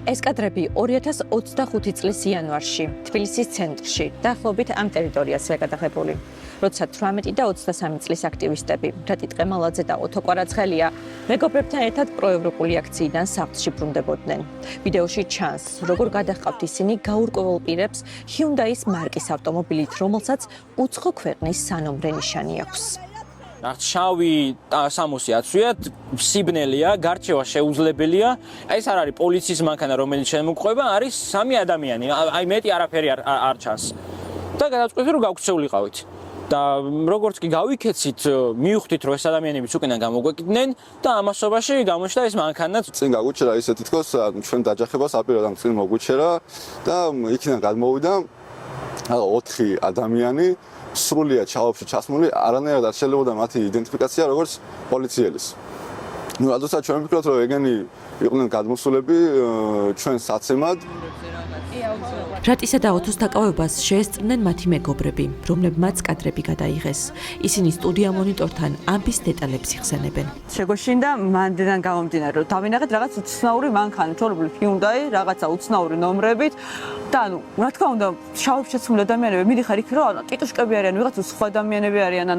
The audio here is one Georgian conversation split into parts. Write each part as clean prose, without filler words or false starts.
ეს კადრები 2025 წლის იანვარში თბილისის ცენტრში დაახლოებით ამ ტერიტორიაზე გადაღებული. როცა 18 და 23 წლის აქტივისტები რატი ტყემალაძე და ოთო კვარაცხელია მეგობრებთან ერთად პროევროპული აქციიდან სახლში ბრუნდებოდნენ. ვიდეოში ჩანს, როგორ გადაჰყავთ ისინი გაურკვეველ პირებს Hyundai-ის მარკის ავტომობილით, რომელსაც უცხო ქვეყნის სანომრე ნიშანი აქვს. შავი სამოსი აცვიათ, სიბნელია, გარჩევა შეუძლებელია. ეს არ არის პოლიციის მანქანა, რომელიც შემოგყვება, არის სამი ადამიანი. აი მეტი არაფერი არ ჩანს. და გადაწყვეტეთ, რომ გავქცეულიყავით. და როგორც კი გავიქეცით, მივხვდით, რომ ეს ადამიანებიც უკიდან გამოგვეკიდნენ და ამასობაში გამოჩნდა ეს მანქანაც. წინ გაგვიჩერა ისე თითქოს ჩვენ დაჯახებას აპირებდა წინ მოგვიჩერა და იქიდან გადმოვიდა 4 ადამიანი. სრულიად ჩაოფში ჩასმული, არანაირად არ შეიძლება მათი იდენტიფიკაცია როგორც პოლიციელის. როდესაც ჩვენ ვფიქრობთ, რომ ეგენი იყვნენ გადმოსულები ჩვენ საცემად. რატისა და ოთოს დაკავებას შეესწრნენ მათი მეგობრები, რომლებმაც კადრები გადაიღეს. ისინი სტუდია მონიტორთან ამბის დეტალებს იხსენებენ. შეგვეშინდა მანდიდან გამომდინარე, რომ დავინახეთ რაღაც უცნაური მანქანა, ჩვეულებრივ Hyundai, რაღაცა უცნაური ნომრებით და რა თქმა უნდა, შავებში შეცმული ადამიანები მიდიხარ იქ, რომ ტიტუშკები არიან, ვიღაცა სხვა ადამიანები არიან,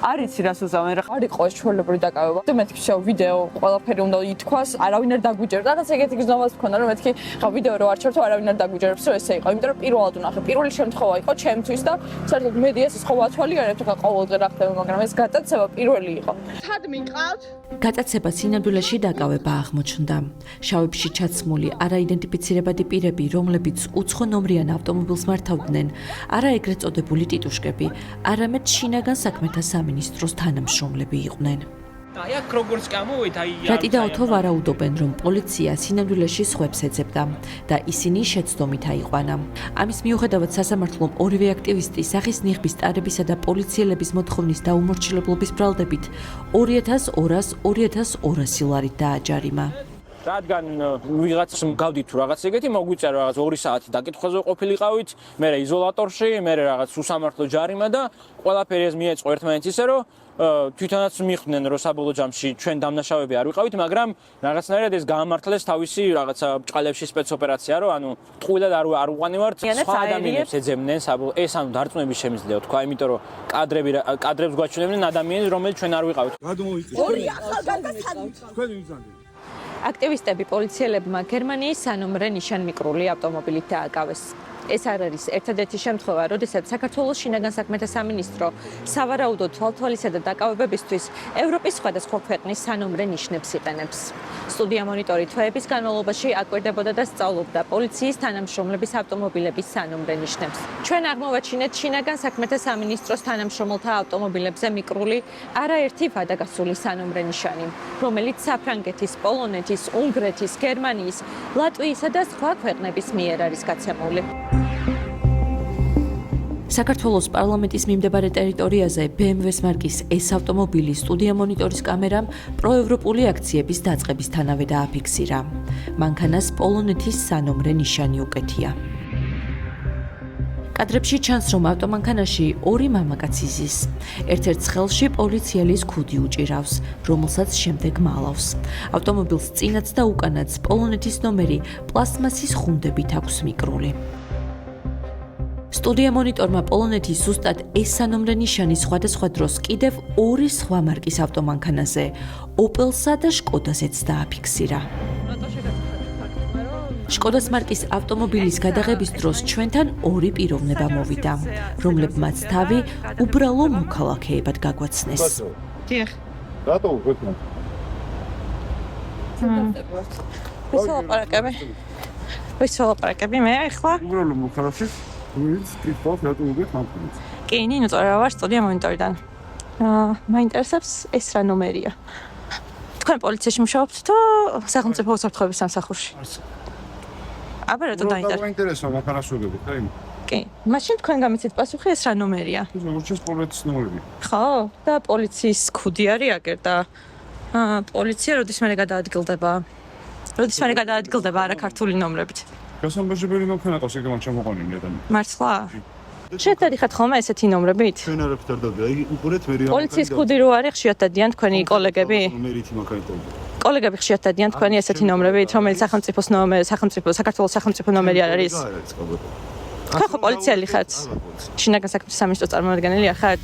არ იცი რას უზავენ, რა არ იყო ჩვეულებრივი დაკავება. და მეთქი შევ ვიდეო, ყველაფერი უნდა ითქვას, არავინ არ დაგვიჯერდა, რაღაც ეგეთი გზნობას მქონდა, რომ მეთქი ხა ვიდეო რო არ ჩართო, არავინ არ დაგვიჯერებს, რომ ესე იყო. იმიტომ რომ პირველად ვნახე, პირველი შემთხვევა იყო ჩემთვის და საერთოდ მედიას ეს ხო ათვალიერებთ, ხა ყოველდღე რა ხდება, მაგრამ ეს გატაცება პირველი იყო. სად მიყავთ? გატაცება სინამდვილეში დაკავება აღმოჩნდა. შავებში ჩაცმული არაიდენტიფიცირებადი პირები, რომლებიც უცხო ნომრიან ავტომობილს მართავდნენ, არა ეგრეთ წოდებული ტიტუშკები, არამედ შინაგან საქმეთა სამინისტროს თანამშრომლები იყვნენ. აი აქ როგორც გამოვით, აი რატი და ოთო ვარაუდობენ, რომ პოლიცია სინამდვილეში სხვებს ეძებდა და ისინი შეცდომით აიყვანა. ამის მიუხედავად სასამართლომ ორივე აქტივისტი სახის ნიღბის ტარებისა და პოლიციელების მოთხოვნის დაუმორჩილებლობის ბრალდებით 2200 ლარით დააჯარიმა. რადგან ვიღაცას გავდით თუ რაღაც ეგეთი მოგვიწერა რაღაც 2 საათი დაკითხვაზე ყოფილიყავით, მე იზოლატორში, მე რაღაც უსამართლო ჯარიმა და ყველაფერი ეს მიეწყო ერთმანეთს ისე რომ თვითონაც მიხვდნენ რომ საბოლოო ჯამში ჩვენ დამნაშავეები არ ვიყავით, მაგრამ რაღაცნაირად ეს გაამართლეს თავისი რაღაცა ბჭყალებში სპეცოპერაცია, რომ ანუ ტყუილად არ უყანივართ, სხვა ადამიანებს ეძებდნენ საბოლოო ეს ანუ დარწმუნების შემიძლია თქვა, იმიტომ რომ კადრებს გვაჩვენებდნენ ადამიანებს, რომელიც ჩვენ არ ვიყავით. აქტივისტები პოლიციელებმა გერმანიის სანომრე ნიშანმიკრული ავტომობილით დააკავეს. ეს არ არის ერთადერთი შემთხვევა, როდესაც საქართველოს შინაგან საქმეთა სამინისტრო სავარაუდო თვალთვალისა და დაკავებებისთვის ევროპის სხვადასხვა ქვეყნის სანომრე ნიშნებს იყენებს. სტუდია მონიტორი თვეების განმავლობაში აკვირდებოდა და სწავლობდა პოლიციის თანამშრომლების ავტომობილების სანომრე ნიშნებს. ჩვენ აღმოვაჩინეთ შინაგან საქმეთა სამინისტროს თანამშრომელთა ავტომობილებზე მიკრული არაერთი ვადაგასული სანომრე ნიშანი, რომელიც საფრანგეთის, პოლონეთის, უნგრეთის, გერმანიის, ლატვიისა და სხვა ქვეყნების მიერ არის გაცემული. საქართველოს პარლამენტის მიმდებარე ტერიტორიაზე BMW-ს მარკის ეს ავტომობილი სტუდია მონიტორის კამერამ პროევროპული აქციების დაწყებისთანავე დააფიქსირა. მანქანას პოლონეთის სანომრე ნიშანი უკეთია. კადრებში ჩანს, რომ ავტომანქანაში 2 მამაკაცი ზის. ერთ-ერთ ხელში პოლიციელის ქუდი უჭირავს, რომელსაც შემდეგ მალავს. ავტომობილს წინაც და უკანაც პოლონეთის ნომერი პლასმასის ხუნდებით აქვს მიკრული. სტუდია მონიტორმა პოლონეთის ზუსტად ეს სანომრე ნიშანი სხვადასხვა დროს კიდევ 2 სხვა მარკის ავტომანქანაზე, ოპელსა და შკოდაზეც დააფიქსირა. შკოდას მარკის ავტომობილის გადაღების დროს ჩვენთან 2 პიროვნება მოვიდა, რომლებმაც თავი უბრალო მოქალაქეებად გაგვაცნეს. დიახ. რატო უყურებთ? ვისაუბრაკები მე ახლა? უბრალო მოქალაქე ვინც ტიპოს რატო უგეთ მანქანას? კი, ნინო წორა ვარ სტუდია მონიტორიდან. მაინტერესებს ეს რა ნომერია. თქვენ პოლიციაში მუშაობთ თუ სახელმწიფო უსაფრთხოების სამსახურში? აბა რატო დაინტერესდა? დაინტერესო მანქანას უგებით, აი. კი. მაშინ თქვენ გამიცით პასუხი ეს რა ნომერია? როგორც პოლიციის ნომრები. ხო, და პოლიციის ქუდი არის აგერ და პოლიცია როდის მერე გადაადგილდება? როდის მერე გადაადგილდება არა ქართული ნომრებით? გასამბაჟებელი მოქნა ყავს ეგ ჩამოყანილი ადამიანი. მართლა? შედადიხართ ხოლმე ესეთი ნომრებით? ჩვენ არაფერ არ დავდი. აი უყურეთ მე პოლიციის ქუდი რო არის ხშირად დადიან თქვენი კოლეგები? მერითი მაგალითად. კოლეგები ხშირად დადიან თქვენი ესეთი ნომრებით, რომელიც სახელმწიფოს ნომერი, საქართველოს სახელმწიფო ნომერი არ არის? ხო, პოლიციელი ხართ? შინაგან საქმეთა სამინისტროს წარმომადგენელი ხართ?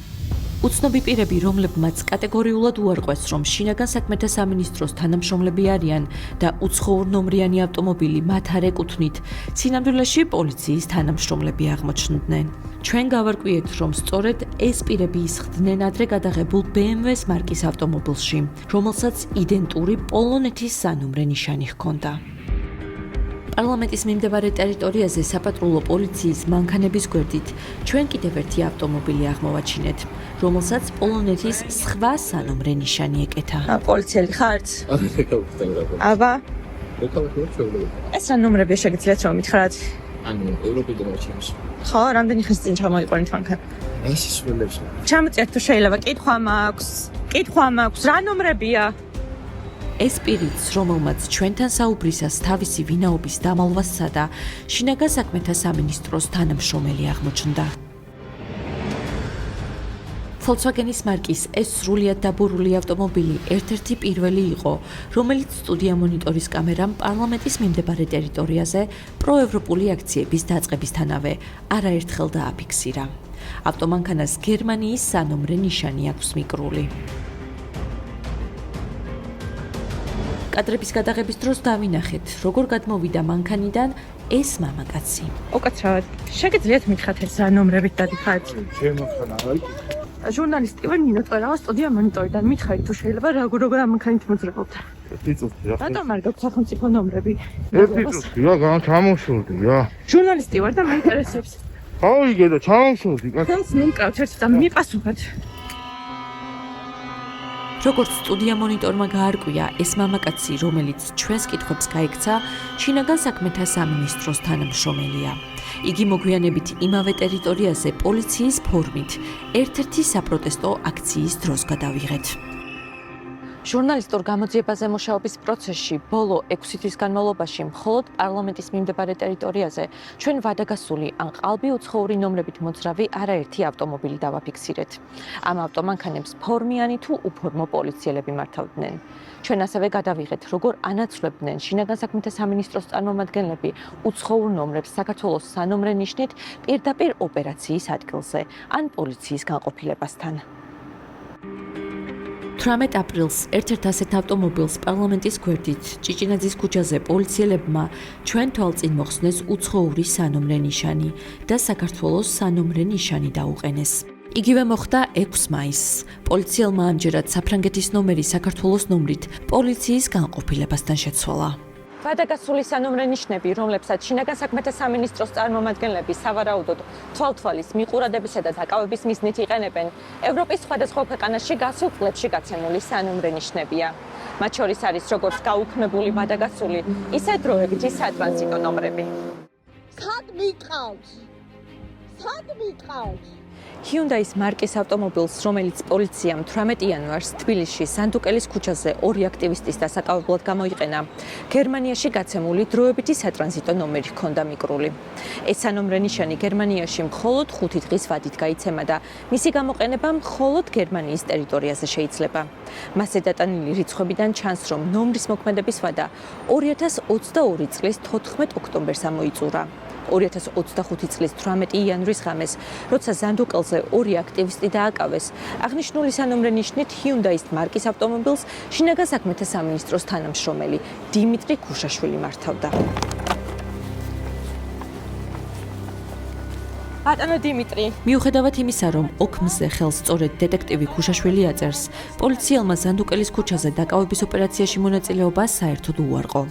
უცნობი პირები, რომლებმაც კატეგორიულად უარყვეს, რომ შინაგან საქმეთა სამინისტროს თანამშრომლები არიან და უცხოურ ნომრიანი ავტომობილი მათ არ ეკუთვნით, სინამდვილეში პოლიციის თანამშრომლები აღმოჩნდნენ. ჩვენ გავარკვიეთ, რომ სწორედ ეს პირები ისხდნენ ადრე გადაღებულ BMW-ს მარკის ავტომობილში, რომელსაც იდენტური პოლონეთის სანომრე ნიშანი ჰქონდა. პარლამენტის მიმდებარე ტერიტორიაზე საპატრულო პოლიციის მანქანების გვერდით ჩვენ კიდევ ერთი ავტომობილი აღმოვაჩინეთ, რომელსაც პოლონეთის სხვა სანომრე ნიშანი ეკეთა. პოლიციელი ხართ? აბა, ეს რა ნომრებია შეგიძლიათ რომ მითხრათ? ანუ ევროპიდან მოჩინოს. ხო, რამდენი ხნის წინ ჩამოიყვანით მანქანა? ეს სულებს. ჩამოწერთ თუ შეიძლება, კითხვა მაქვს, რა ნომრებია? ეს პირიც, რომელმაც ჩვენთან საუბრისას თავისი ვინაობის დამალვა სცადა, შინაგან საქმეთა სამინისტროს თანამშრომელი აღმოჩნდა. Volkswagen-ის მარკის ეს სრულიად დაბურული ავტომობილი ერთ-ერთი პირველი იყო, რომელიც სტუდია მონიტორის კამერამ პარლამენტის მიმდებარე ტერიტორიაზე პროევროპული აქციების დაწყებისთანავე არაერთხელ დააფიქსირა. ავტომანქანას გერმანიის სანომრე ნიშანი აქვს მიკრული. კადრების გადაღების დროს დავინახეთ, როგორ გადმოვიდა მანქანიდან ეს მამაკაცი. უკაცრავად, შეგიძლიათ მითხრათ ეს რა ნომრებით დადიხართ? შემოხანა აი. ჟურნალისტი ვარ ნინო წერავა სტუდია მონიტორიდან მითხარით თუ შეიძლება როგორ ამანქანით მოძრაობთ. რატომ არ გაქვთ სახელმწიფო ნომრები? რა გამჩამოშორდი რა. ჟურნალისტი ვარ და მაინტერესებს. გავიგე და ჩამოშორდი. ხელს მომკრავთ ერთ და მიპასუხეთ. როგორც სტუდია მონიტორმა გაარკვია, ეს მამაკაცი, რომელიც ჩვენს კითხვებს გაიქცა, შინაგან საქმეთა სამინისტროს თანამშრომელია. იგი მოგვიანებით იმავე ტერიტორიაზე პოლიციის ფორმით ერთ-ერთი საპროტესტო აქციის დროს გადავიღეთ. ჟურნალისტურ გამოძიებაზე მუშაობის პროცესში ბოლო 6 თვის განმავლობაში მხოლოდ პარლამენტის მიმდებარე ტერიტორიაზე ჩვენ ვადაგასული ან ყალბი უცხოური ნომრებით მოძრავი არაერთი ავტომობილი დავაფიქსირეთ. ამ ავტომანქანებს ფორმიანი თუ უფორმო პოლიციელები მართავდნენ. ჩვენ ასევე გადავიღეთ, როგორ ანაცვლებდნენ შინაგან საქმეთა სამინისტროს წარმომადგენლები უცხოურ ნომრებს საქართველოს სანომრე ნიშნით პირდაპირ ოპერაციის ადგილზე ან პოლიციის განყოფილებასთან. 18 აპრილს ერთ-ერთ ასეთ ავტომობილს პარლამენტის გვერდით ჭიჭინაძის ქუჩაზე პოლიციელებმა ჩვენ თვალწინ მოხსნეს უცხოური სანომრე ნიშანი და საქართველოს სანომრე ნიშანი დაუყენეს. იგივე მოხდა 6 მაისს. პოლიციელმა ამჯერად საფრანგეთის ნომერი საქართველოს ნომრით პოლიციის განყოფილებასთან შეცვალა. ვადაგასული სანომრე ნიშნები, რომლებსაც შინაგან საქმეთა სამინისტროს წარმომადგენლები სავარაუდოდ თვალთვალის მიყურადებისა და დაკავების მიზნით იყენებენ, ევროპის სხვადასხვა ქვეყანაში გასულ წლებში გაცემული სანომრე ნიშნებია. მათ შორის არის როგორც გაუქმებული ვადაგასული, ისე დროებითი სატრანზიტო ნომრები. სად მიყავს? Hyundai-ის მარკის ავტომობილს, რომელიც პოლიციამ 18 იანვარს თბილისში სანდუკელის ქუჩაზე ორი აქტივისტის დასაკავებლად გამოიყენა, გერმანიაში გაცემული დროებითი სატრანზიტო ნომერი ჰქონდა მიკრული. ეს სანომრე ნიშანი გერმანიაში მხოლოდ 5 დღის ვადით გაიცემა და მისი გამოყენება მხოლოდ გერმანიის ტერიტორიაზე შეიძლება. მასზე დატანილი რიცხვებიდან ჩანს, რომ ნომრის მოქმედების ვადა 2022 წლის 14 ოქტომბერს ამოიწურა. 2025 წლის 18 იანვრის ღამეს, როცა ზანდუკელზე ორი აქტივისტი დააკავეს, აღნიშნული სანომრე ნიშნით Hyundai-ის მარკის ავტომობილს შინაგან საქმეთა სამინისტროს თანამშრომელი დიმიტრი ქუშაშვილი მართავდა. ბატონო დიმიტრი, მიუხედავად იმისა, რომ ოქმზე ხელს სწორედ დეტექტივი ქუშაშვილი აწერს, პოლიციელმა ზანდუკელის ქუჩაზე დაკავების ოპერაციაში მონაწილეობა საერთოდ უარყო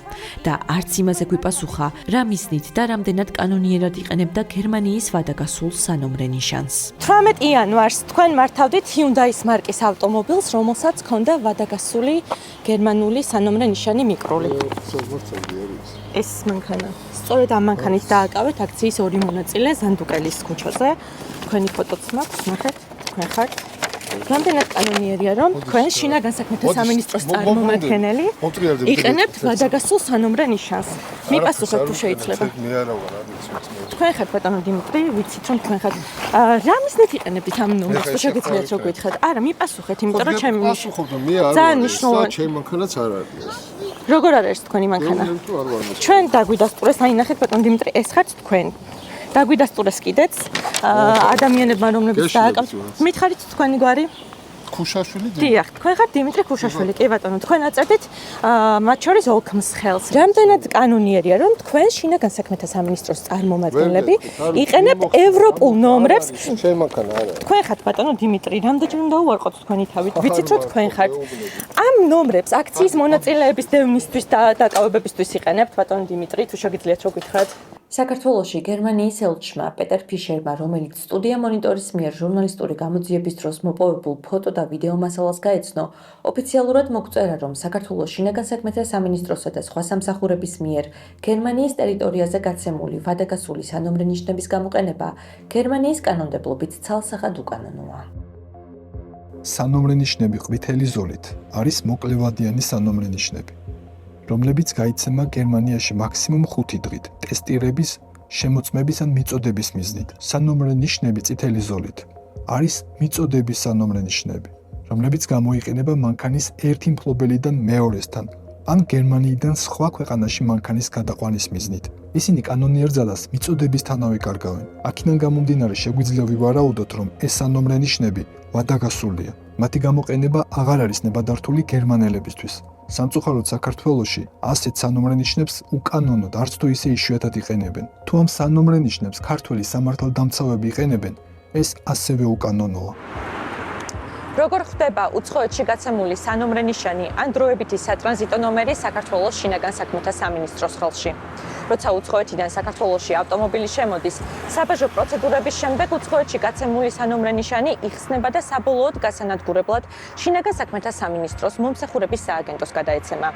და არც იმაზე გვიპასუხა, რა მიზნით და რამდენად კანონიერად იყენებდა გერმანიის ვადაგასულ სანომრე ნიშანს. 18 იანვარს თქვენ მართავდით Hyundai-ის მარკის ავტომობილს, რომელსაც ჰქონდა ვადაგასული გერმანული სანომრე ნიშანი მიკრული. ეს მანქანა. სწორედ ამ მანქანით დააკავეთ აქციის ორი მონაწილე ზანდუკელის ქუჩაზე. თქვენი ფოტოც მაქვს, ნახეთ, თქვენ ხართ. რამდენად კანონიერია, რომ თქვენ შინაგან საქმეთა სამინისტროს წარმომადგენელი იყენებთ ვადაგასულ სანომრე ნიშანს. მიპასუხეთ თუ შეიძლება. მე არა ვარ, თქვენ ხართ ბატონო დიმიტრი, ვიცით რომ თქვენ ხართ. რა მიზნით იყენებთ ამ ნომერს? თუ შეგიძლიათ რო გითხრათ. არა, მიპასუხეთ, იმიტომ რომ ჩემი ძალიან მნიშვნელოვანი ჩემი მანქანაც არ არის. როგორ არის თქვენი მანქანა? თუ არ ვარ. ჩვენ დაგვიდასტურეს, აი ნახეთ ბატონო დიმიტრი, ეს ხართ თქვენ. დაგვიდასტურეს კიდეც ადამიანებმა რომლებიც დააკავთ. მითხარით თქვენი გვარი? ქუშაშვილი დიახ, თქვენ ხართ დიმიტრი ქუშაშვილი, კი ბატონო, თქვენ აწერდით მათ შორის ოქმს ხელს. რამდენად კანონიერია, რომ თქვენ შინაგან საქმეთა სამინისტროს წარმომადგენლები იყენებთ ევროპულ ნომრებს? ჩემი მანქანა არა. თქვენ ხართ ბატონო დიმიტრი, რამდენჯერ უნდა უარყოთ თქვენი თავით? ვიცით რომ თქვენ ხართ. ამ ნომრებს აქციის მონაწილეების დევნისთვის და დაკავებებისთვის იყენებთ ბატონო დიმიტრი, თუ შეგიძლიათ რო გითხრათ? საქართველოში გერმანიის ელჩმა პეტერ ფიშერმა, რომელიც სტუდია მონიტორის მიერ ჟურნალისტური გამოძიების დროს მოპოვებულ ფოტო და ვიდეო მასალას გაეცნო, ოფიციალურად მოგწერა, რომ საქართველოს შინაგან საქმეთა სამინისტროსა და სხვა სამსახურების მიერ გერმანიის ტერიტორიაზე გაცემული ვადაგასული სანომრე ნიშნების გამოყენება გერმანიის კანონმდებლობით ცალსახად უკანონოა. სანომრე ნიშნები ყვითელი ზოლით არის მოკლევადიანი სანომრე ნიშნები, რომლებიც გაიცემა გერმანიაში მაქსიმუმ 5 დღით ტესტირების, შემოწმების ან მიწოდების მიზნით. სანომრე ნიშნები წითელი ზოლით არის მიწოდების სანომრე ნიშნები, რომლებიც გამოიყენება მანქანის ერთი მფლობელიდან მეორესთან ან გერმანიიდან სხვა ქვეყანაში მანქანის გადაყვანის მიზნით. ისინი კანონიერ ძალას მიწოდებისთანავე კარგავენ. აქედან გამომდინარე შეგვიძლია ვივარაუდოთ, რომ ეს სანომრე ნიშნები ვადაგასულია. მათი გამოყენება აღარ არის ნებადართული გერმანელებისთვის. სამწუხაროდ საქართველოში ასეთ სანომრე ნიშნებს უკანონოდ არც თუ ისე იშვიათად იყენებენ. თუ ამ სანომრე ნიშნებს ქართველი სამართალდამცავები იყენებენ, ეს ასევე უკანონოა. როგორ ხდება უცხოეთში გაცემული სანომრე ნიშანი ან დროებითი სატრანზიტო ნომერი საქართველოს შინაგან საქმეთა სამინისტროს ხელში? როცა უცხოეთიდან საქართველოში ავტომობილი შემოდის, საბაჟო პროცედურების შემდეგ უცხოეთში გაცემული სანომრე ნიშანი იხსნება და საბოლოოდ გასანადგურებლად შინაგან საქმეთა სამინისტროს მომსახურების სააგენტოს გადაეცემა.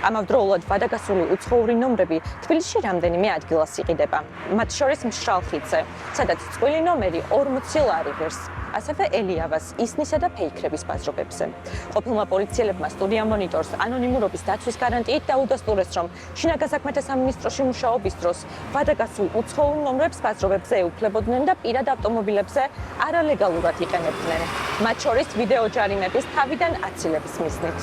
ამავდროულად ვადაგასული უცხოური ნომრები თბილისში რამდენიმე ადგილას იყიდება, მათ შორის მშრალ ხიდზე, სადაც წყვილი ნომერი 40 ლარი ღირს. ასევე ელიავას, ისნისა და ფეიქრების ბაზრობებზე. ყოფილმა პოლიციელებმა სტუდია მონიტორს ანონიმურობის დაცვის გარანტიით დაუდასტურეს, რომ შინაგან საქმეთა სამინისტროში მუშაობის დროს ვადაგასულ უცხოურ ნომრებს ბაზრობებზე ეუფლებოდნენ და პირად ავტომობილებზე არალეგალურად იყენებდნენ. მათ შორის ვიდეო ჯარიმების თავიდან აცილების მიზნით.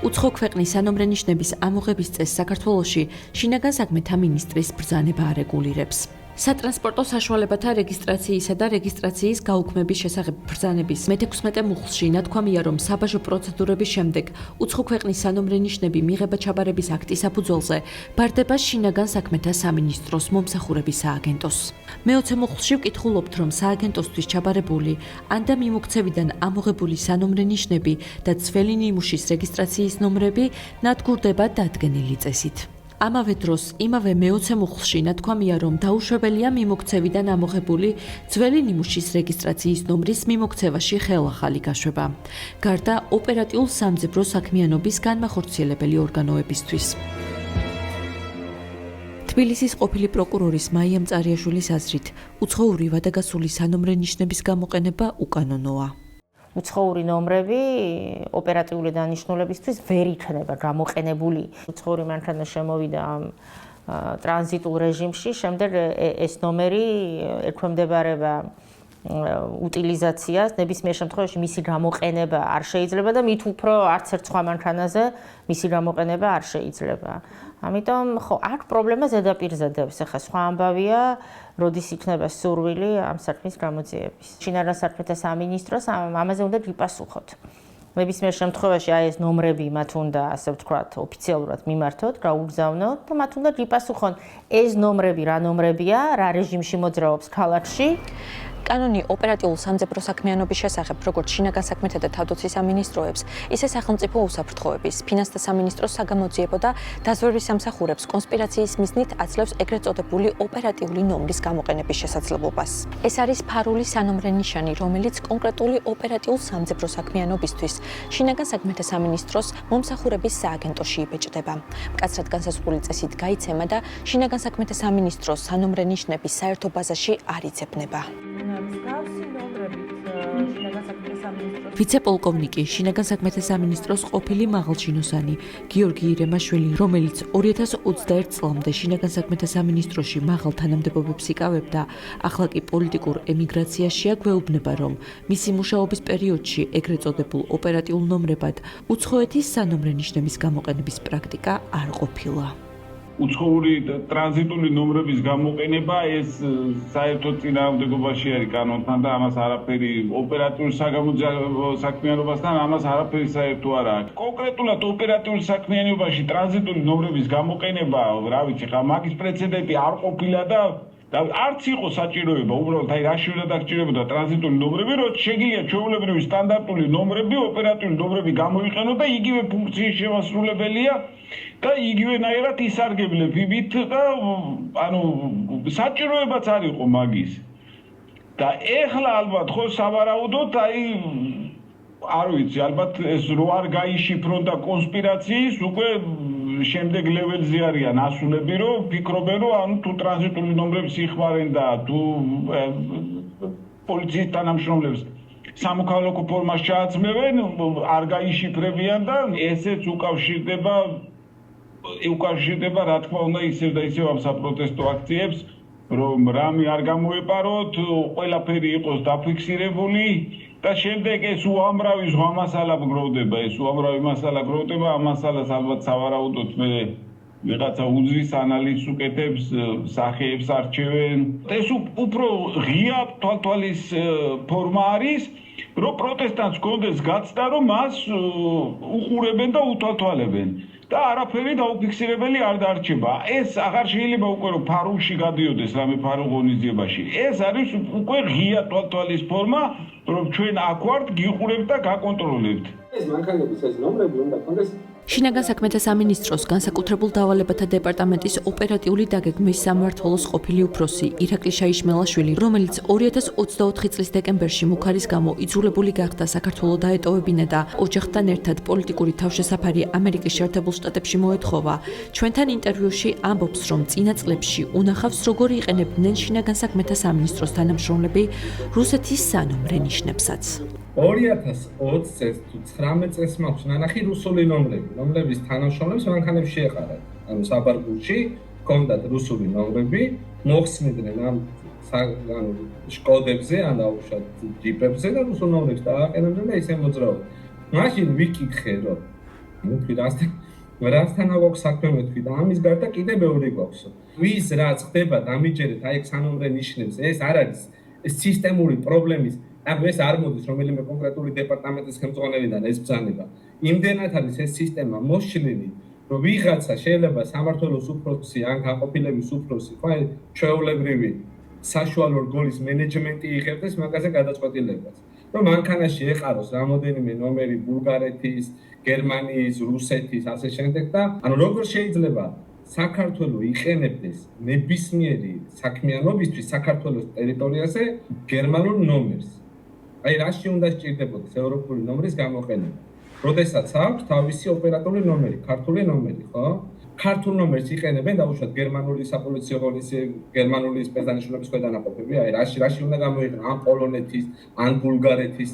უცხო ქვეყნის სანომრე ნიშნების ამოღების წესს საქართველოში შინაგან საქმეთა მინისტრის ბრძანება არეგულირებს. სატრანსპორტო საშუალებათა რეგისტრაციისა და რეგისტრაციის გაუქმების შესახებ ბრძანების მე-16 მუხლში ნათქვამია, რომ საბაჟო პროცედურების შემდეგ უცხო ქვეყნის სანომრე ნიშნები მიღება ჩაბარების აქტის საფუძველზე ბარდება შინაგან საქმეთა სამინისტროს მომსახურების სააგენტოს. მე-20 მუხლში ვკითხულობთ, რომ სააგენტოსთვის ჩაბარებული ან და მიმოქცევიდან ამოღებული სანომრე ნიშნები და ძველი ნიმუშის რეგისტრაციის ნომრები ნადგურდება დადგენილი წესით. ამავე დროს, იმავე მე-20 მუხლში ნათქვამია, რომ დაუშვებელია მიმოქცევიდან ამოღებული ძველი ნიმუშის რეგისტრაციის ნომრის მიმოქცევაში ხელახალი გაშვება, გარდა ოპერატიულ სამძებრო საქმიანობის განმახორციელებელი ორგანოებისთვის. თბილისის ყოფილი პროკურორის მაია მწარიაშვილის აზრით, უცხოური ვადაგასული სანომრე ნიშნების გამოყენება უკანონოა. უცხოური ნომრები ოპერატიული დანიშნულებისთვის ვერ იქნება გამოყენებული. უცხოური მანქანა შემოვიდა ტრანზიტულ რეჟიმში, შემდეგ ეს ნომერი ექვემდებარება უტილიზაციას, ნებისმიერ შემთხვევაში მისი გამოყენება არ შეიძლება და მით უფრო არც ერთ სხვა მანქანაზე მისი გამოყენება არ შეიძლება. ამიტომ ხო, აქ პრობლემა ზედაპირზე დევს. ახლა სხვა ამბავია, როდის იქნება სურვილი ამ საქმის გამოძიების. შინაგან საქმეთა სამინისტროს ამაზე უნდა გიპასუხოთ. ნებისმიერ შემთხვევაში აი ეს ნომრები მათ უნდა, ასე ვთქვათ, ოფიციალურად მიმართოთ, გაუგზავნოთ და მათ უნდა გიპასუხონ, ეს ნომრები რა ნომრებია, რა რეჟიმში მოძრაობს ქალაქში. კანონი ოპერატიულ სამძებრო საქმიანობის შესახებ, როგორც შინაგან საქმეთა და თავდაცვის სამინისტროებს, ისე სახელმწიფო უსაფრთხოების, ფინანსთა სამინისტროს საგამოძიებო და დაზვერვის სამსახურებს კონსპირაციის მიზნით აძლევს ეგრეთ წოდებული ოპერატიული ნომრის გამოყენების შესაძლებლობას. ეს არის ფარული სანომრე ნიშანი, რომელიც კონკრეტული ოპერატიულ სამძებრო საქმიანობისთვის შინაგან საქმეთა სამინისტროს მომსახურების სააგენტოში იბეჭდება. მკაცრად განსაზღვრული წესით გაიცემა და შინაგან საქმეთა სამინისტროს სანომრე ნიშნები საერთო ბაზაში არ იცებნება. ვიცე-პოლკოვნიკი შინაგან საქმეთა სამინისტროს ყოფილი მაღალჩინოსანი გიორგი ირემაშვილი, რომელიც 2021 წლამდე შინაგან საქმეთა სამინისტროში მაღალ თანამდებობებს იკავებდა, ახლა კი პოლიტიკურ ემიგრაციაშია, გვეუბნება, რომ მისი მუშაობის პერიოდში ეგრეთ წოდებულ ოპერატიულ ნომრებად უცხოეთის სანომრე ნიშნების გამოყენების პრაქტიკა არ ყოფილა. უცხოური ტრანზიტული ნომრების გამოყენება ეს საერთოდ წინააღმდეგობაში არის კანონთან და ამას არაფერი ოპერატიულ საქმიანობასთან ამას არაფერი საერთო არ აქვს. კონკრეტულად ოპერატიულ საქმიანობაში ტრანზიტული ნომრების გამოყენება, რა ვიცი, ხა მაგის პრეცედენტი არ ყოფილა და არც იყო საჭიროება, უბრალოდ აი რაში უნდა დაგჭირებოდა ტრანზიტული ნომრები, რომ შეგიძლია ჩვეულებრივი სტანდარტული ნომრები, ოპერატიული ნომრები გამოიყენო და იგივე ფუნქციის შემასრულებელია და იგივენაირად ისარგებლებ იმით და ანუ საჭიროებაც არ იყო მაგის. და ეხლა ალბათ ხო სავარაუდოდ აი არ ვიცი, ალბათ ეს რო არ გაიშიფრონ და კონსპირაციის უკვე შემდეგ ლეველზე არიან ასულები, რომ ფიქრობენ, რომ ანუ თუ ტრანზიტული ნომრებს იხმარენ და თუ პოლიციის თანამშრომლებს სამოქალაქო ფორმას ჩააცმევენ, არ გაიშიფრებიან და ესეც უკავშირდება რა თქმა უნდა ისევ და ისევ ამ საპროტესტო აქციებს, რომ რამე არ გამოეპაროთ, ყველაფერი იყოს დაფიქსირებული და შემდეგ ეს უამრავი ზღვა მასალა გროვდება, ამ მასალას ალბათ სავარაუდოდ მე ვიღაცა უძვის ანალიზს უკეთებს, სახეებს არჩევენ. ეს უფრო ღია თვალთვალის ფორმა არის, რომ პროტესტანტს გქონდეს გაცდა, რომ მას უყურებენ და უთვალთვალებენ. და არაფერი დაუფიქსირებელი არ დარჩება. ეს აღარ შეიძლება უკვე რომ ფარულში გადიოდეს რამე ფარულ ღონისძიებაში. ეს არის უკვე ღია თვალთვალის ფორმა, რომ ჩვენ აქ ვართ, გიყურებთ და გაკონტროლებთ. ეს მანქანების ეს ნომრები უნდა კონდეს შინაგან საქმეთა სამინისტროს განსაკუთრებულ დავალებათა დეპარტამენტის ოპერატიული დაგეგმვის სამმართველოს ყოფილი უფროსი ირაკლი შაიშმელაშვილი, რომელიც 2024 წლის დეკემბერში მუქარის გამო იძულებული გახდა საქართველოს დაეტოვებინა და ოჯახთან ერთად პოლიტიკური თავშესაფარი ამერიკის შეერთებულ შტატებში მოეთხოვა, ჩვენთან ინტერვიუში ამბობს, რომ წინა წლებში უნახავს, როგორ იყენებდნენ შინაგან საქმეთა სამინისტროს თანამშრომლები რუსეთის სანომრე ნიშნებსაც. 2020 წელს თუ 19 წელს მაქვს ნანახი რუსული ნომრები, რომლების თანამშრომლებს მანქანებში ეყარათ. ანუ საბარგულში ჰქონდათ რუსული ნომრები, მოხსნიდნენ ამ შკოდებზე, ან აუშვათ ჯიპებზე და რუსულ ნომრებს დააყენებდნენ და ისე მოძრაობდნენ. მაშინ ვიკითხე, რომ თქვი რასთან აქვს საქმე მეთქვი და ამის გარდა კიდე ბევრი გვაქვს. ვის რაც ხდება დამიჯერეთ აი სანომრე ნიშნებს, ეს არ არის ეს სისტემური პრობლემის ანუ ეს არ მოდის რომელიმე კონკრეტული დეპარტამენტის ხელმძღვანელიდან ეს ბრძანება. იმდენად არის ეს სისტემა მოშლილი, რომ ვიღაცა შეიძლება სამმართველოს უფროსი ან განყოფილების უფროსი, ხო, ჩვეულებრივი საშუალო რგოლის მენეჯმენტი იღებდეს მაგაზე გადაწყვეტილებას. რომ მანქანაში ეყაროს რამოდენიმე ნომერი ბულგარეთის, გერმანიის, რუსეთის, ასე შემდეგ და ანუ როგორ შეიძლება საქართველოს იყენებდეს ნებისმიერი საქმიანობისთვის საქართველოს ტერიტორიაზე გერმანულ ნომერს. აი რაში უნდა სჭირდებოდეს ევროპული ნომრის გამოყენება. როდესაც აქვს თავისი ოპერატიული ნომერი, ქართული ნომერი, ხო? ქართულ ნომერს იყენებენ დაუშვათ გერმანული საპოლიციო ღონისი, გერმანული სპეცდანიშნულების ქვედანაყოფები, აი რაში უნდა გამოიყენო ან პოლონეთის, ან ბულგარეთის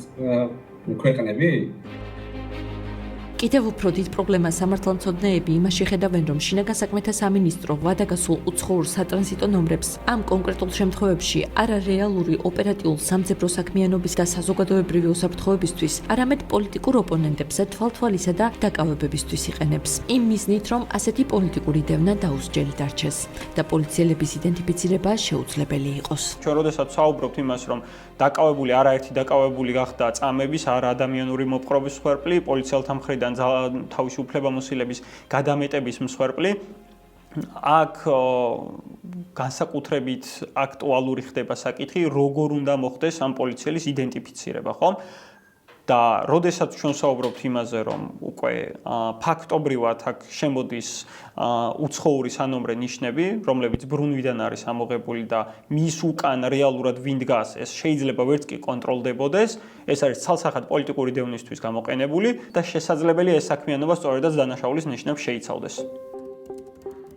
ქვეყნები? კიდევ უფრო დიდ პრობლემას სამართალმცოდნეები იმაში ხედავენ, რომ შინაგან საქმეთა სამინისტრო ვადაგასულ უცხოურ სატრანზიტო ნომრებს ამ კონკრეტულ შემთხვევებში არა რეალური ოპერატიულ სამძებრო საქმიანობის და საზოგადოებრივი უსაფრთხოებისთვის, არამედ პოლიტიკურ ოპონენტებზე თვალთვალისა და დაკავებებისთვის იყენებს. იმ მიზნით, რომ ასეთი პოლიტიკური დევნა დაუსჯელი დარჩეს და პოლიციელების იდენტიფიცირება შეუძლებელი იყოს. ჩვენ როდესაც საუბრობთ იმას, რომ დაკავებული არაერთი დაკავებული გახდა წამების, არა ადამიანური მოპყრობის მსხვერპლი, პოლიციელთა მხრიდან თავისი უფლებამოსილების გადამეტების მსხვერპლი. აქ განსაკუთრებით აქტუალური ხდება საკითხი, როგორ უნდა მოხდეს ამ პოლიციელის იდენტიფიცირება, ხომ? და როდესაც ჩვენ საუბრობთ იმაზე, რომ უკვე ფაქტობრივად აქ შემოდის უცხოური სანომრე ნიშნები, რომლებიც ბრუნვიდან არის ამოღებული და მის უკან რეალურად ვინ დგას, ეს შეიძლება ვერც კი კონტროლდებოდეს, ეს არის ცალსახად პოლიტიკური დევნისთვის გამოყენებული და შესაძლებელია ეს საქმიანობა სწორედაც დანაშაულის ნიშნებს შეიცავდეს.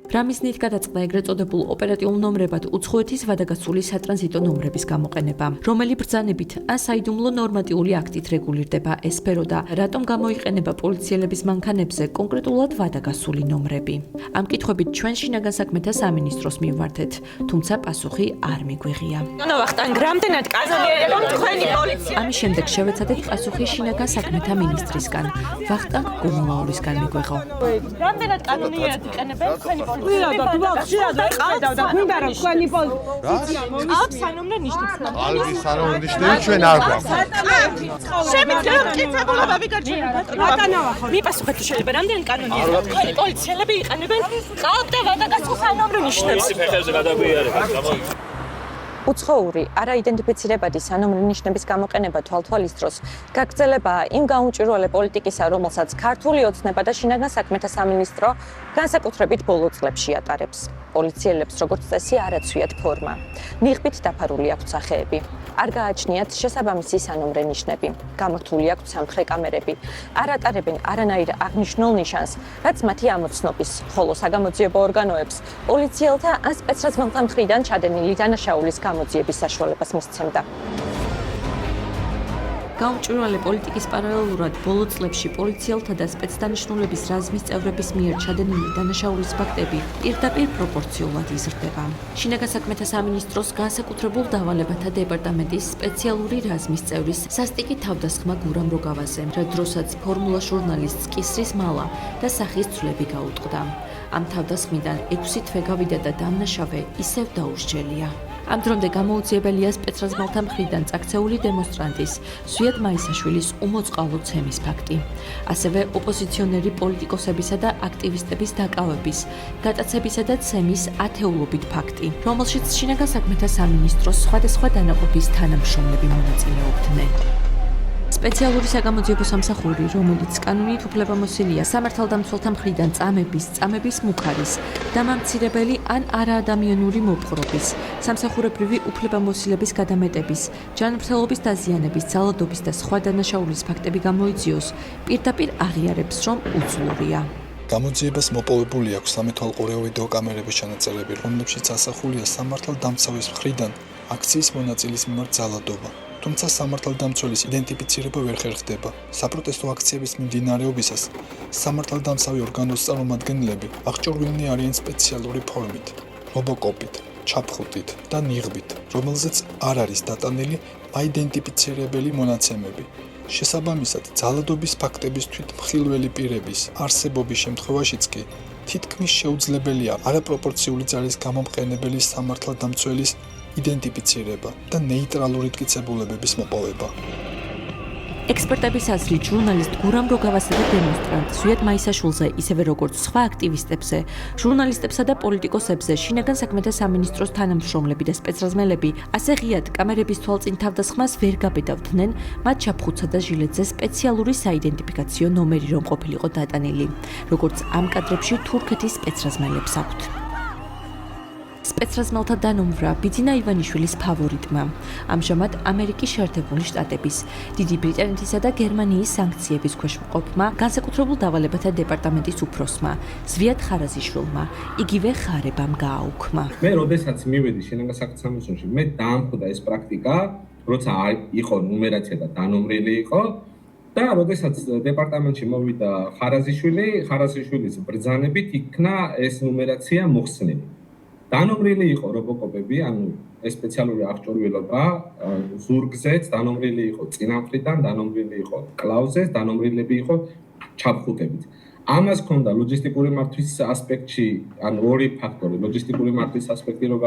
რამისნით გადაწყდა ეგრეთ წოდებულ ოპერატიულ ნომრებად უცხოეთის ვადაგასული სატრანზიტო ნომრების გამოყენება, რომელი ბრძანებით ან საიდუმლო ნორმატიული აქტით რეგულირდება ეს სფერო და რატომ გამოიყენება პოლიციელების მანქანებზე კონკრეტულად ვადაგასული ნომრები. ამ კითხვებით ჩვენ შინაგან საქმეთა სამინისტროს მივმართეთ, თუმცა პასუხი არ მიგვიღია. ვახტანგ, რამდენად კანონიერია რომ თქვენი პოლიცია? ამის შემდეგ შევეცადეთ პასუხი შინაგან საქმეთა მინისტრისგან, ვახტანგ გუმულაურისგან მიგვიღო. რამდენად კანონიერად იყენებენ თქვენი პოლიცია? მიპასუხეთ შეიძლება რამდენი კანონიერია თქვენი პოლიციელები იყენებენ ყალბ და ვადაგასულ სანომრე ნიშნებს. უცხოური არაიდენტიფიცირებადი სანომრე ნიშნების გამოყენება თვალთვალის გაგრძელებაა იმ გაუმჭვირვალე პოლიტიკისა, რომელსაც ქართული ოცნება და შინაგან საქმეთა სამინისტრო განსაკუთრებით ბოლო წლებში ატარებს. პოლიციელებს როგორც წესი არ აცვიათ ფორმა. ნიღბით დაფარული აქვთ სახეები. არ გააჩნიათ შესაბამისი სანომრე ნიშნები. გამართული აქვთ სამხრე კამერები. არ ატარებენ არანაირ აღნიშნულ ნიშანს, რაც მათი ამოცნობის, ხოლო საგამოძიებო ორგანოებს პოლიციელთა ან სპეცრაზმელთა მხრიდან ჩადენილი დანაშაულის გამოძიების საშუალებას მისცემდა. გაუმჭვირვალე პოლიტიკის პარალელურად ბოლო წლებში პოლიციელთა და სპეცდანიშნულების რაზმის წევრების მიერ ჩადენილი დანაშაულის ფაქტები პირდაპირ პროპორციულად იზრდება. შინაგან საქმეთა სამინისტროს განსაკუთრებულ დავალებათა დეპარტამენტის სპეციალური რაზმის წევრის სასტიკი თავდასხმა გურამ როგავაზე, რა დროსაც ფორმულა ჟურნალისტს კისრის მალა და სახის ცვლები გაუტყდა. ამ თავდასხმიდან 6 თვე გავიდა და დამნაშავე ისევ დაუსჯელია. ამ დრომდე გამოუძიებელია სპეცრაზმელთა მხრიდან წაქცეული დემონსტრანტის ზვიად მაისაშვილის უმოწყალო ცემის ფაქტი. ასევე ოპოზიციონერი პოლიტიკოსებისა და აქტივისტების დაკავების, გატაცებისა და ცემის ათეულობით ფაქტი, რომელშიც შინაგან საქმეთა სამინისტროს სხვადასხვა დანაყოფის თანამშრომლები მონაწილეობდნენ. სპეციალური საგამოძიებო სამსახური, რომელიც კანონით უფლებამოსილია სამართალდამცველთა მხრიდან წამების მუხარის, დამამცირებელი ან არაადამიანური მოპყრობის, სამსახურებრივი უფლებამოსილების გადამეტების, ჯანმრთელობის დაზიანების, ძალადობის და სხვა დანაშაულის ფაქტები გამოიძიოს, პირდაპირ აღიარებს, რომ უძლურია. გამოძიებას მოპოვებული აქვს სამეთვალყურეო ვიდეოკამერების ჩანაწერები, რომლებშიც ასახულია სამართალდამცველის მხრიდან აქციის მონაწილის მიმართ ძალადობა. თუმცა სამართალდამცველის იდენტიფიცირება ვერ ხერხდება. საპროტესტო აქციების მიმდინარეობისას სამართალდამცავი ორგანოს წარმომადგენლები აღჭურვილნი არიან სპეციალური ფორმით, რობოკოპით, ჩაფხუტით და ნიღბით, რომელზეც არ არის დატანილი აიდენტიფიცირებელი მონაცემები. შესაბამისად, ძალადობის ფაქტების თვითმხილველი პირების არსებობის შემთხვევაშიც კი თითქმის შეუძლებელია არაპროპორციული ძალის გამომყენებელი სამართალდამცველის იდენტიფიცირება და ნეიტრალური მტკიცებულებების მოპოვება. ექსპერტების აზრით, ჟურნალისტ გურამ როგავასა და დემონსტრანტ ზვიად მაისაშვილზე, ისევე როგორც სხვა აქტივისტებზე, ჟურნალისტებსა და პოლიტიკოსებზე შინაგან საქმეთა სამინისტროს თანამშრომლები და სპეცრაზმელები ასე ღიად კამერების თვალწინ თავდასხმას ვერ გაბედავდნენ, მათ ჩაფხუცსა და ჟილეტზე სპეციალური საიდენტიფიკაციო ნომერი რომ ყოფილიყო დატანილი, როგორც ამ კადრებში თურქეთის სპეცრაზმელებს აქვთ. სპეცრაზმელთა დანომრა ბიძინა ივანიშვილის ფავორიტმა. ამჟამად ამერიკის შეერთებული შტატების, დიდი ბრიტანეთისა და გერმანიის სანქციების ქვეშ მყოფმა განსაკუთრებულ დავალებათა დეპარტამენტის უფროსმა ზვიად ხარაზიშვილმა იგივე ხარებამ გააუქმა. მე როდესაც მივედი შინაგან საქმეთა სამინისტროში, მე დაამხოდა ეს პრაქტიკა, როცა იყო ნუმერაცია და დანომრილი იყო და როდესაც დეპარტამენტში მოვიდა ხარაზიშვილის ბრძანებით იქნა ეს ნუმერაცია მოხსნილი. დანომრილი იყო რობოკოპები, ანუ სპეციალური აღჭურვილობა ზურგზეც, დანომრილი იყო წინამხრიდან, დანომრილი იყო კლაუზეს, დანომრილები იყო ჩაფხუტებით. ამას ჰქონდა ლოჯისტიკური მართვის ასპექტში, ანუ ორი ფაქტორი, ლოჯისტიკური მართვის ასპექტი რო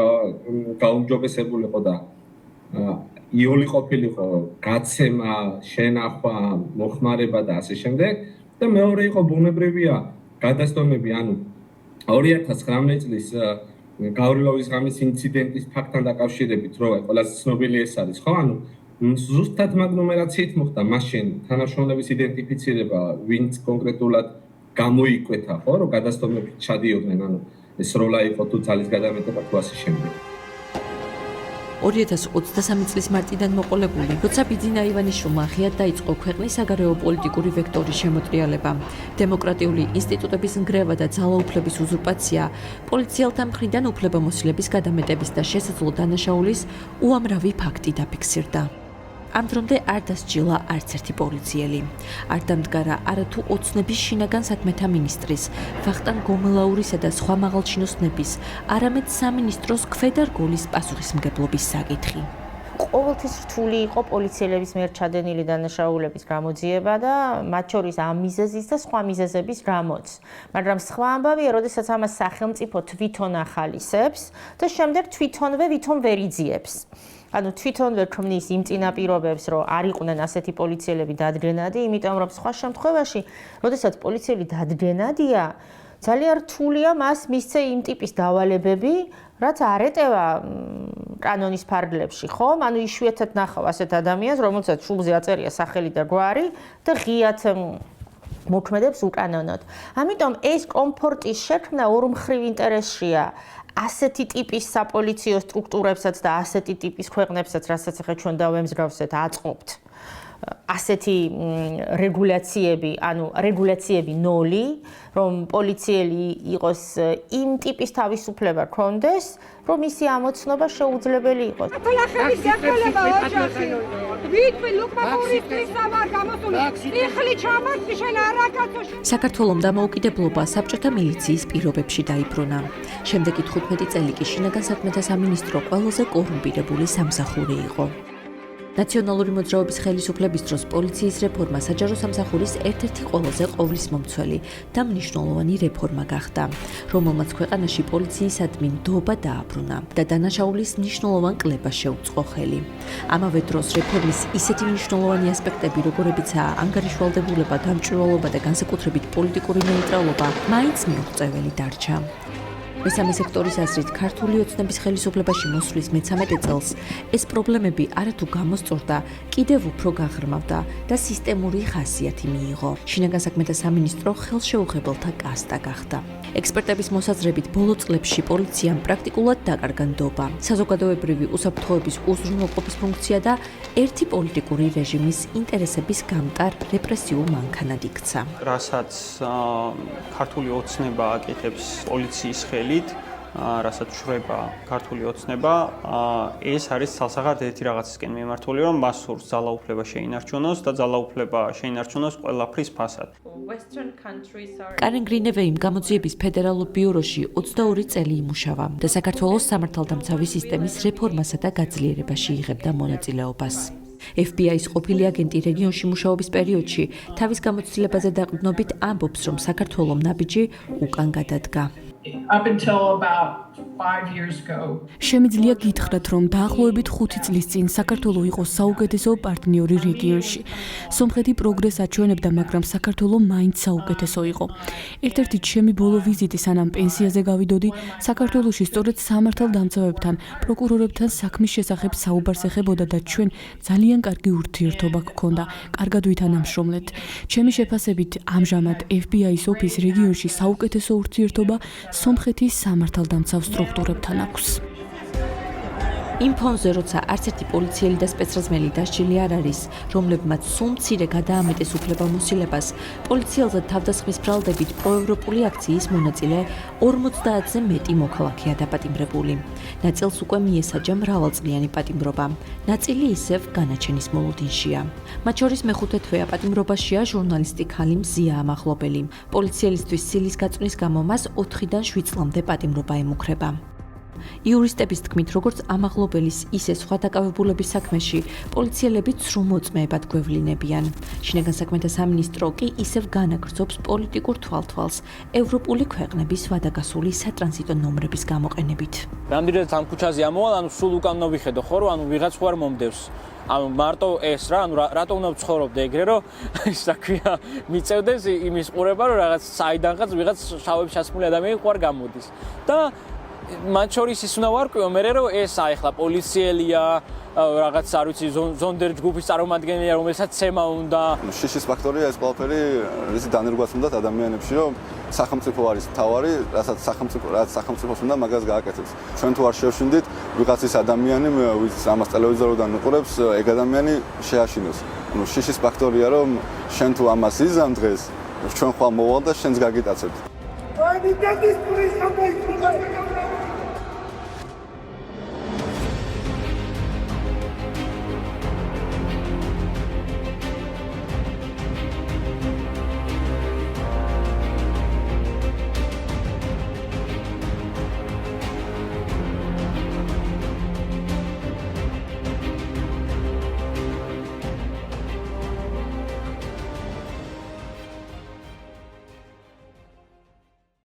გაუმჯობესებულიყო და იოლი ყოფილიყო გაცემა, შენახვა, მოხმარება და ასე შემდეგ და მეორე იყო ბუნებრივია გადასტომები, ანუ 2019 წლის გავრილოვის ღამის ინციდენტის ფაქტთან დაკავშირებით რო ყველაზე ცნობილი ეს არის, ხო? ანუ ზუსტად მაგ ნუმერაციით მოხდა მაშინ თანამშრომლების იდენტიფიცირება, ვინც კონკრეტულად გამოიკვეთა, ხო, რომ გადასტომებით ჩადიოდნენ, ანუ ეს როლა იყო თუ ძალის გადამეტება თუ ასე შემდეგ. 2023 წლის მარტიდან მოყოლებული, როცა ბიძინა ივანიშვილმა ღიად დაიწყო ქვეყნის საგარეო პოლიტიკური ვექტორის შემოტრიალება, დემოკრატიული ინსტიტუტების ნგრევა და ძალაუფლების უზურპაცია, პოლიციელთა მხრიდან უფლებამოსილების გადამეტების და შესაძლო დანაშაულის უამრავი ფაქტი დაფიქსირდა. ამ დრომდე არ დასჯილა არც ერთი პოლიციელი. არ დამდგარა არათუ ოცნების შინაგან საქმეთა მინისტრის, ვახტანგ გომელაურისა და სხვა მაღალჩინოსნების, არამედ სამინისტროს ქვედა-რგოლის პასუხისმგებლობის საკითხი. ყოველთვის რთული იყო პოლიციელების მიერ ჩადენილი დანაშაულების გამოძიება და მათ შორის ამ მიზეზის და სხვა მიზეზების გამოც. მაგრამ სხვა ამბავია, როდესაც ამას სახელმწიფო თვითონ ახალისებს და შემდეგ თვითონვე ვითომ ვერ იძიებს. ანუ თვითონვე ქმნის იმ წინაპირობებს, რომ არ იყვნენ ასეთი პოლიციელები დადგენადი, იმიტომ რომ სხვა შემთხვევაში, როდესაც პოლიციელი დადგენადია, ძალიან რთულია მას მისცე იმ ტიპის დავალებები, რაც არ ეტევა კანონის ფარგლებში, ხო? ანუ იშვიათად ნახავ ასეთ ადამიანს, რომელსაც შუბლზე აწერია სახელი და გვარი და ღიად მოქმედებს უკანონოდ. ამიტომ ეს კომფორტის შექმნა ორმხრივ ინტერესშია. ასეთი ტიპის საპოლიციო სტრუქტურებსაც და ასეთი ტიპის ქვეყნებსაც, რასაც ახლა ჩვენ დავემსგავსეთ, აწყობთ. ასეთი რეგულაციები, ანუ რეგულაციები ნოლი, რომ პოლიციელი იყოს იმ ტიპის თავისუფლება ქონდეს, რომ ისი ამოცნობა შეუძლებელი იყოს. ფლახების გაგრძელება ოჯახი. ვიტყვი ლუკმაკურის სამარ გამოსული. იხლი ჩამართი შენ არაკაცოში. საქართველოს დამოუკიდებლობა საბჭოთა მილიციის პირობებში დაიბრუნა. შემდეგი 15 წელი კი შინაგან საქმეთა სამინისტრო ყველაზე კორუმპირებული სამსახური იყო. ნაციონალური მოძრაობის ხელისუფლების დროს პოლიციის რეფორმა საჯარო სამსახურის ერთ-ერთი ყველაზე ყოვლისმომცველი და მნიშვნელოვანი რეფორმა გახდა, რომელმაც ქვეყანაში პოლიციისადმი ნდობა დააბრუნა და დანაშაულის მნიშვნელოვან კლებას შეუწყო ხელი. ამავე დროს რეფორმის ისეთი მნიშვნელოვანი ასპექტები, როგორებიცაა ანგარიშვალდებულება, დამჭირვალობა და განსაკუთრებით პოლიტიკური ნეიტრალობა, მაინც მიუღწეველი დარჩა. მესამე სექტორის აზრით, ქართული ოცნების ხელისუფლებაში მოსვლის მე-13 წელს ეს პრობლემები არათუ გამოსწორდა, კიდევ უფრო გაღრმავდა და სისტემური ხასიათი მიიღო. შინაგან საქმეთა სამინისტრო ხელშეუხებელთა კასტა გახდა. ექსპერტების მოსაზრებით, ბოლო წლებში პოლიციამ პრაქტიკულად დაკარგა ნდობა, საზოგადოებრივი უსაფრთხოების უზრუნველყოფის ფუნქცია და ერთი პოლიტიკური რეჟიმის ინტერესების გამტარ რეპრესიულ მანქანად იქცა. რასაც ქართული ოცნება აკეთებს პოლიციის ხელით, რასაც შრება ქართული ოცნება, ეს არის ცალსაღად ერთი რაღაცისკენ მიმართული, რომ მას სურს ძალაუფლება შეინარჩუნოს და ძალაუფლება შეინარჩუნოს ყველაფრის ფასად. კარენ გრინევეიმ გამოძიების ფედერალურ ბიუროში 22 წელი იმუშავა და საქართველოს სამართალდამცავი სისტემის რეფორმასა და გაძლიერებაში იღებდა მონაწილეობას. FBI-ის ყოფილი აგენტი რეგიონში მუშაობის პერიოდში თავის გამოცდილებაზე დაყრდნობით ამბობს, რომ საქართველოს ნაბიჯი უკან გადადგა. Up until about 5 years ago. შემიძლია გითხრათ, რომ დაახლოებით 5 წლის წინ საქართველოს იყო საუკეთესო პარტნიორი რეგიონში. სომხეთი პროგრესს აჩვენებდა, მაგრამ საქართველოს მაინც საუკეთესო იყო. ერთ-ერთი ჩემი ბოლო ვიზიტი, სანამ პენსიაზე გავიდოდი, საქართველოში სწორედ სამართალდამცავებთან, პროკურორებთან საქმის შესახებ საუბარს ეხებოდა და ჩვენ ძალიან კარგი ურთიერთობა გქონდა, კარგად ვითანამშრომლეთ. ჩემი შეფასებით, ამჟამად FBI-ის ოფისს რეგიონში საუკეთესო ურთიერთობა სომხეთის სამართალდამცავ სტრუქტურებთან აქვს. იმ ფონზე, როცა არც ერთი პოლიციელი და სპეცრაზმელი დასჯილი არ არის, რომლებმაც სულ მცირე გადაამეტეს უფლებამოსილებას, პოლიციელზე თავდასხმის ბრალდებით პროევროპული აქციის მონაწილე 50-ზე მეტი მოქალაქეა დაპატიმრებული. ნაწილს უკვე მიესაჯა მრავალწლიანი პატიმრობა, ნაწილი ისევ განაჩენის მოლოდინშია. მათ შორის მეხუთე თვე აპატიმრობაშია ჟურნალისტი ქალი მზია ამაღლობელი. პოლიციელისთვის სილის გაწვნის გამო მას 4-დან 7 წლამდე პატიმრობა ემუქრება. იურისტების თქმით, როგორც ამაღლობელის, ისე სხვა დაკავებულების საქმეში პოლიციელები ცრუ მოწმეებად გვევლინებიან. შინაგან საქმეთა სამინისტრო კი ისევ განაგრძობს პოლიტიკურ თვალთვალს ევროპული ქვეყნების ვადაგასული სატრანზიტო ნომრების გამოყენებით. რამდენადაც ამ ქუჩაზე ამოვალ, ანუ სულ უკან ნოვიხედო ხო, რომ ანუ ვიღაც ხوار მომდევს. ანუ მარტო ეს რა, ანუ რატო უნდა ვცხოვრობდე ეგრე, რომ ის რა ქვია, მიწევდეს იმის ყურება, რომ რაღაც საიდანღაც ვიღაც შავებს ჩასმული ადამიანი ხوار გამოდის. და მათ შორის ის უნდა ვარკვიო მე რომ ეს ახლა პოლიციელია, რაღაც არ ვიცი ზონდერ ჯგუფის წარმომადგენელია, რომელსაც ცემა უნდა. შიშის ფაქტორია ეს ყველაფერი, რის დანერგვას უნდათ ადამიანებში, რომ სახელმწიფო არის მთავარი, რაც სახელმწიფოს უნდა მაგას გააკეთებს. ჩვენ თუ არ შევშინდით, ვიღაცის ადამიანი, ვინც ამას ტელევიზორიდან უყურებს, ეგ ადამიანი შეაშინოს. ანუ შიშის ფაქტორია, რომ შენ თუ ამას იზამ დღეს, ჩვენ ხვალ მოვალ და შენს გაგიტაცებთ.